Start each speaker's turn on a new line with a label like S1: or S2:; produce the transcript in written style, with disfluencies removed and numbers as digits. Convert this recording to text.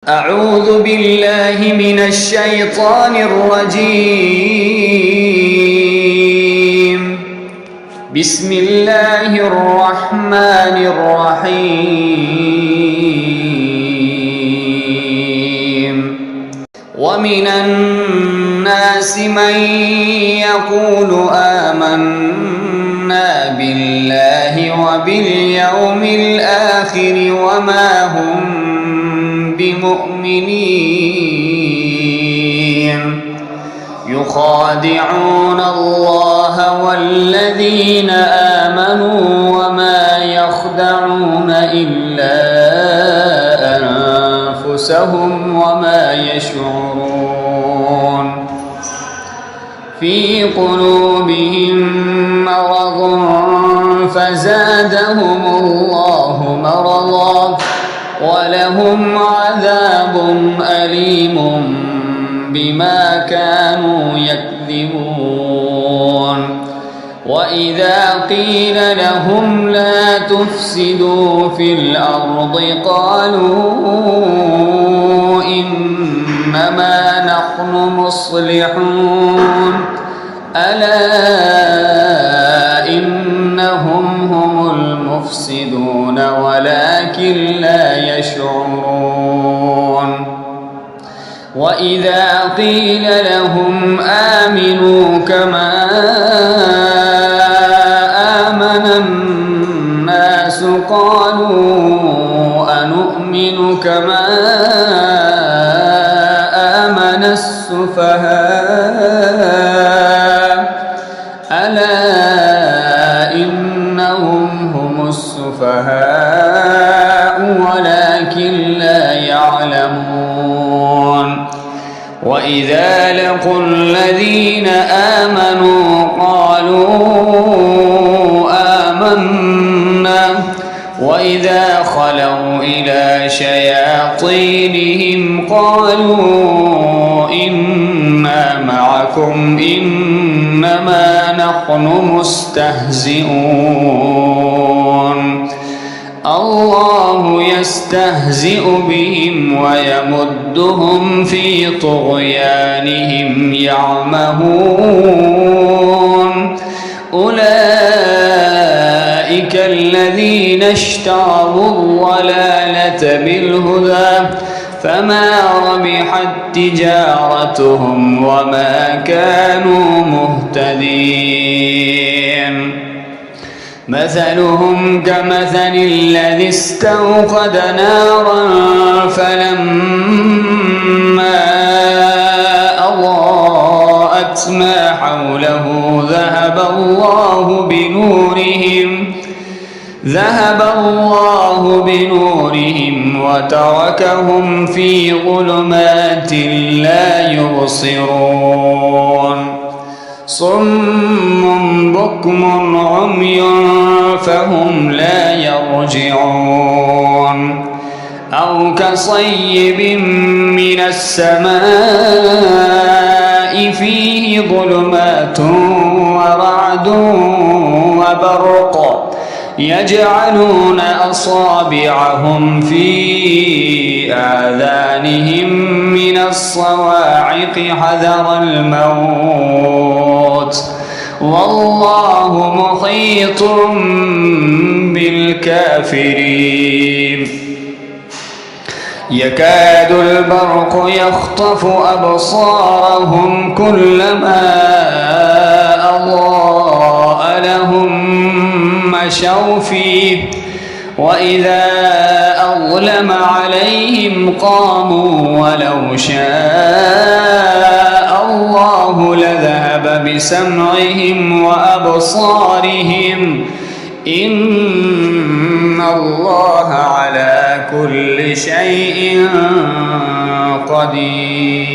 S1: أعوذ بالله من الشيطان الرجيم. بسم الله الرحمن الرحيم. ومن الناس من يقول آمنا بالله وباليوم الآخر وما هم بمؤمنين يخادعون الله والذين آمنوا وما يخدعون إلا أنفسهم وما يشعرون. في قلوبهم مرض فزادهم الله مرضا ولهم عذاب أليم بما كانوا يكذبون. وإذا قيل لهم لا تفسدوا في الأرض قالوا إنما نحن مصلحون ألا إنهم هم المفسدون ولكن لا يشعرون. وإذا قيل لهم آمنوا كما آمن الناس قالوا أنؤمن كما آمن السفهاء ألا إنهم هم السفهاء ولكن لا يعلمون. وإذا لقوا الذين آمنوا قالوا آمنا وإذا خلوا إلى شياطينهم قالوا إنا معكم إنما نحن مستهزئون. الله يستهزئ بهم ويمدهم في طغيانهم يعمهون. أولئك الذين اشتروا الضلالة بالهدى فما ربحت تجارتهم وما كانوا مهتدين. مثلهم كمثل الذي استوقد نارا فلما أضاءت ما حوله ذهب الله بنورهم وتركهم في ظلمات لا يبصرون. صم بكم عمي فهم لا يرجعون. أو كصيب من السماء فيه ظلمات ورعد وبرق يجعلون أصابعهم في آذانهم من الصواعق حذر الموت والله محيط بالكافرين. يكاد البرق يخطف أبصارهم كلما أضاء لهم مشوا فيه وإذا أظلم عليهم قاموا ولو شاء الله لذهب بسمعهم وأبصارهم إن الله على كل شيء قدير.